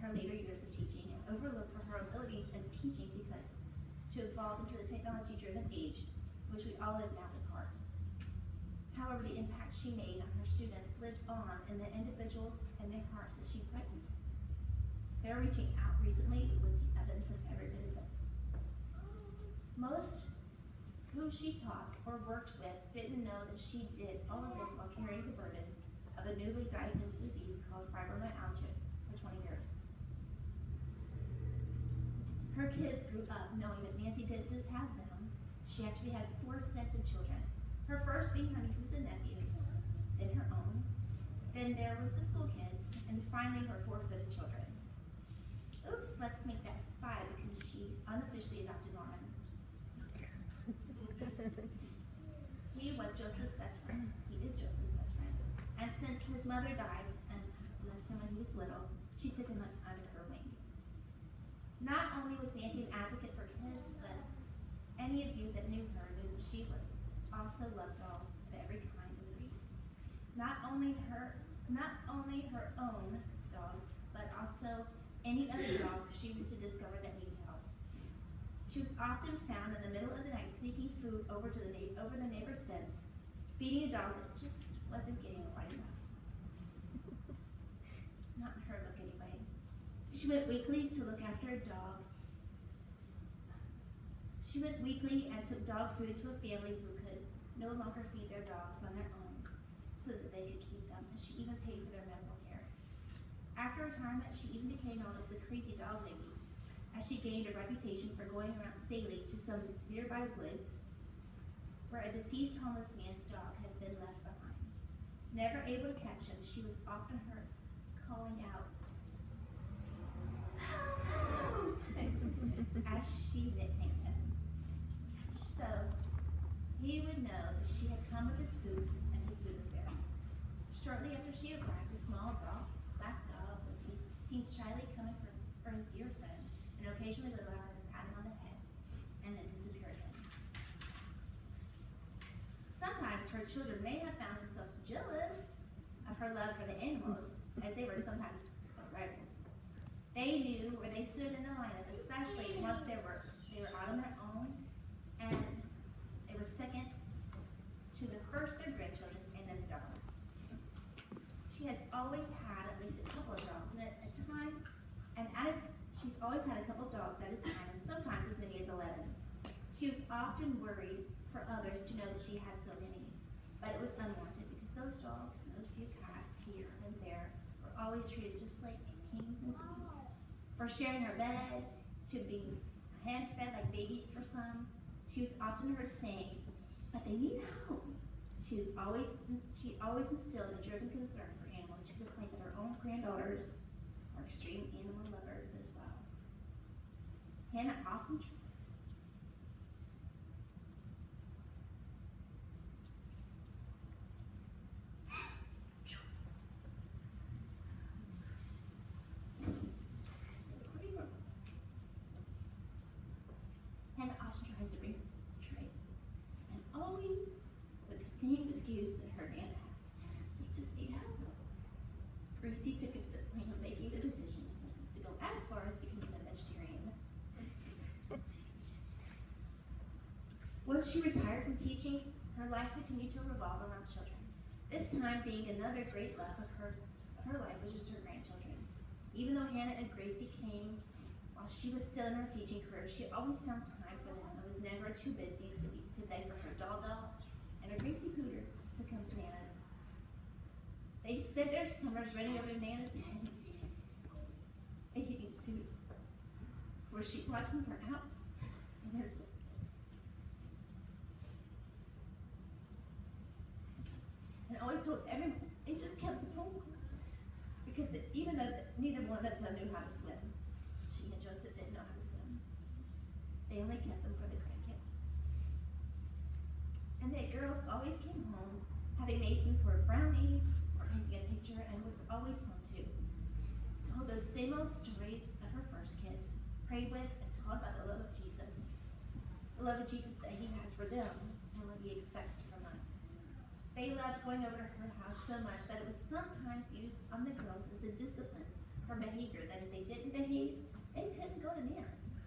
her later years of teaching and overlooked for her abilities as teaching because to evolve into the technology-driven age, which we all live now, is hard. However, the impact she made on her students lived on in the individuals and their hearts that she threatened. They're reaching out recently with evidence of every bit of this. Most who she taught or worked with didn't know that she did all of this while carrying the burden of a newly diagnosed disease called fibromyalgia for 20 years. Her kids grew up knowing that Nancy didn't just have them, she actually had 4 sets of children. Her first being her nieces and nephews, then her own, then there was the school kids, and finally her 4-footed children. Oops, let's make that 5 because she unofficially adopted Norman. He was Joseph's best friend. He is Joseph's best friend. And since his mother died and left him when he was little, she took him under her wing. Not only was Nancy an advocate for kids, but any of you that knew her knew that she also loved dogs of every kind and breed. Not only her own dogs, but also any other dog she used to discover that needed help. She was often found in the middle of the night sneaking food over the neighbor's fence, feeding a dog that just wasn't getting quite enough. Not in her book anyway. She went weekly to look after a dog. She went weekly and took dog food to a family who could no longer feed their dogs on their own so that they could keep them, and she even paid for their medical care. After retirement, she even became known as the crazy dog lady, as she gained a reputation for going around daily to some nearby woods where a deceased homeless man's dog had been left behind. Never able to catch him, she was often heard calling out, "Help!" as she nicknamed him. So he would know that she had come with his food, and his food was there. Shortly after she arrived, a small black dog would be seen shyly coming for his dear friend, and occasionally would allow her to pat him on the head, and then disappear again. Sometimes her children may have found themselves jealous of her love for the animals, as they were sometimes rivals. They knew where they stood in the lineup, especially once they were out on their own, and they were second to the first their grandchildren and then the dogs. She has always had at least a couple of dogs, and she's always had a couple of dogs at a time, and sometimes as many as 11. She was often worried for others to know that she had so many, but it was unwanted because those dogs and those few cats here and there were always treated just like kings and queens. For sharing her bed, to being hand-fed like babies for some, she was often heard saying, "But they need help." She always instilled a driven concern for animals to the point that her own granddaughters are extreme animal lovers as well. Hannah often tries. Hannah often tries to bring strays, and always with the same excuse that her Nana had. "We just need help." Gracie took it to the point of making the decision to go as far as becoming a vegetarian. Once she retired from teaching, her life continued to revolve around children. This time being another great love of her life was just her grandchildren. Even though Hannah and Gracie came while she was still in her teaching career, she always found time for them and was never too busy to beg for her doll and her Gracie Pooter to come to Nana's. They spent their summers running over Nana's head and keeping suits where she'd watch them for out and his. And always told everyone, they just kept them home. Because even though neither one of them knew how to swim, she and Joseph didn't know how to swim. They only kept them for the grandkids. And the girls always came home having made some sort of brownies or painting a picture, and was always sung to. Told those same old stories of her first kids, prayed with, and taught about the love of Jesus. The love of Jesus that he has for them and what he expects from us. They loved going over to her house so much that it was sometimes used on the girls as a discipline for behavior, that if they didn't behave, they couldn't go to dance.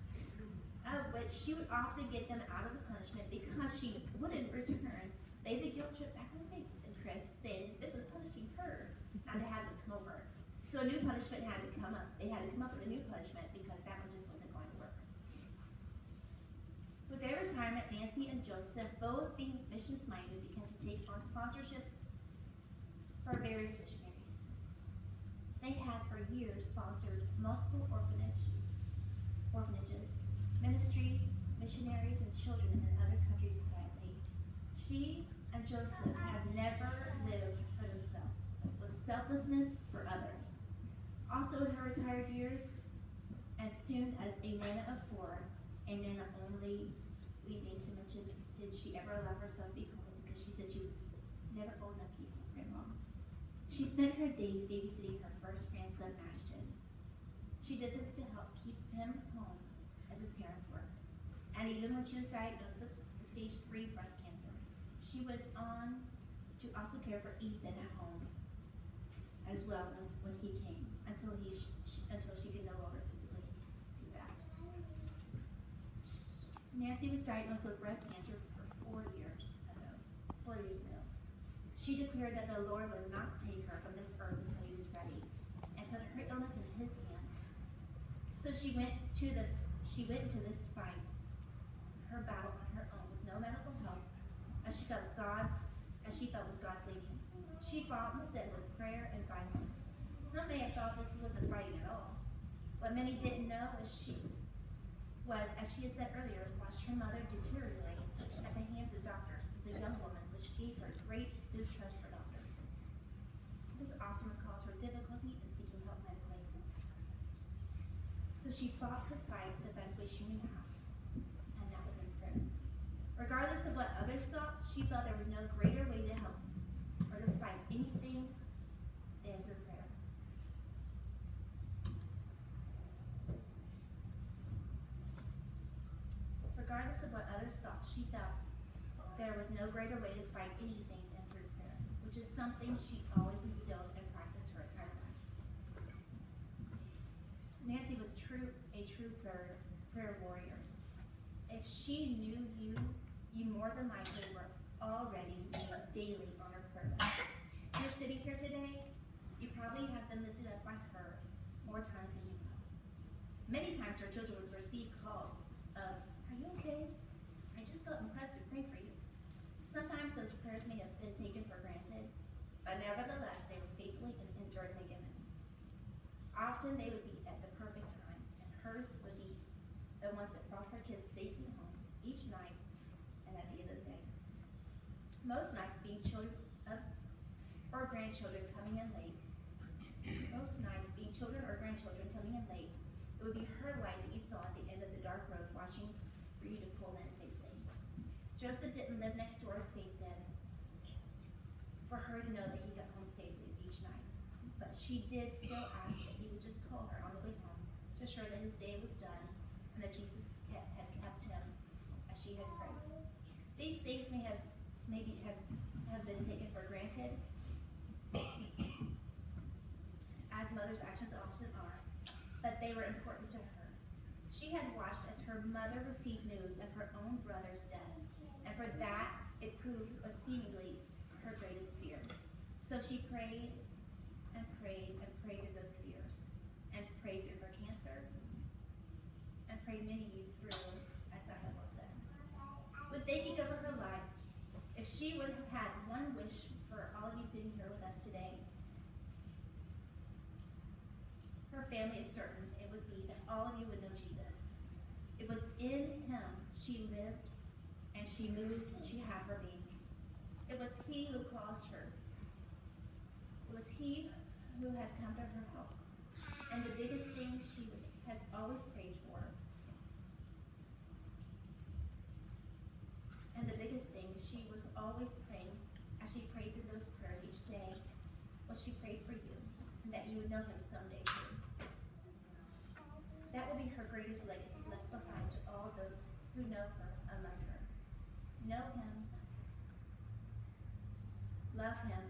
But she would often get them out of the punishment because she wouldn't return. They would guilt trip back on Faith and Chris, saying this was punishing her, not to have them come over. So a new punishment had to come up. They had to come up with a new punishment because that one just wasn't going to work. With their retirement, Nancy and Joseph, both being missions-minded, began to take on sponsorships for various missionaries. They had for years sponsored multiple orphanages, ministries, missionaries, and children in other countries quietly. She and Joseph have never lived for themselves, but with selflessness for others. Also in her retired years, as soon as a Nana of 4, a Nana only, we need to mention, did she ever allow herself to be called, because she said she was never old enough to be called grandma. She spent her days babysitting her first grandson, Ashton. She did this to help keep him home as his parents worked. And even when she was diagnosed with stage 3 breast cancer, she went on to also care for Ethan at home as well when he came, until she could no longer physically do that. Nancy was diagnosed with breast cancer for 4 years ago. She declared that the Lord would not take her from this earth until he was ready, and put her illness in his hands. So she went into this fight, her battle on her own, with no medical help, as she felt was God's leading. She fought instead with prayer and violence. Some may have thought this wasn't fighting at all. What many didn't know as she had said earlier, watched her mother deteriorate at the hands of doctors as a young woman, which gave her great distrust for doctors. This often caused her difficulty in seeking help medically. So she fought her fight the best way she knew how, and that was in prayer. Regardless of what others thought, she felt there was no greater way to help or to fight anything than through prayer. Regardless of what others thought, she felt there was no greater way to fight anything than through prayer, which is something she always instilled and practiced her entire life. Nancy was a true prayer warrior. If she knew you more than likely were already daily on her prayer list. You're sitting here today, you probably have been lifted up by her more times than you know. Many times her children would receive calls of, "Are you okay? I just felt impressed to pray for you." Sometimes those prayers may have been taken for granted, but nevertheless they were faithfully and enduringly given. Often they would be at the perfect time, and hers would be the ones that brought her kids safely home each night and at the end of the day. Most nights being children or grandchildren coming in late, it would be her light that you saw at the end of the dark road watching for you to pull in safely. Joseph didn't live next door as Faith did, for her to know that he got home safely each night. But she did still ask that he would just call her on the way home to assure that his day was done and that Jesus had kept him as she had prayed. These things may have been taken for granted, as mothers' actions often are, but they were important to her. She had watched as her mother received news of her own brother's death, and for that it proved was seemingly her greatest fear. So she prayed and prayed and prayed through those fears, and prayed through her cancer, and prayed many youth through, as I have all said. When thinking over her life, if she would have had one wish for all of you sitting here with us today, her family is certain it would be that all of you would know Jesus. It was in him she lived, and she moved, and she had her being. It was he who caused her. It was he who has come to her help. And the biggest thing has always prayed for, and the biggest thing she was always praying as she prayed through those prayers each day was she prayed for you, and that you would know him someday too. That will be her greatest legacy left behind to all those who know her and love her. Know him, love him,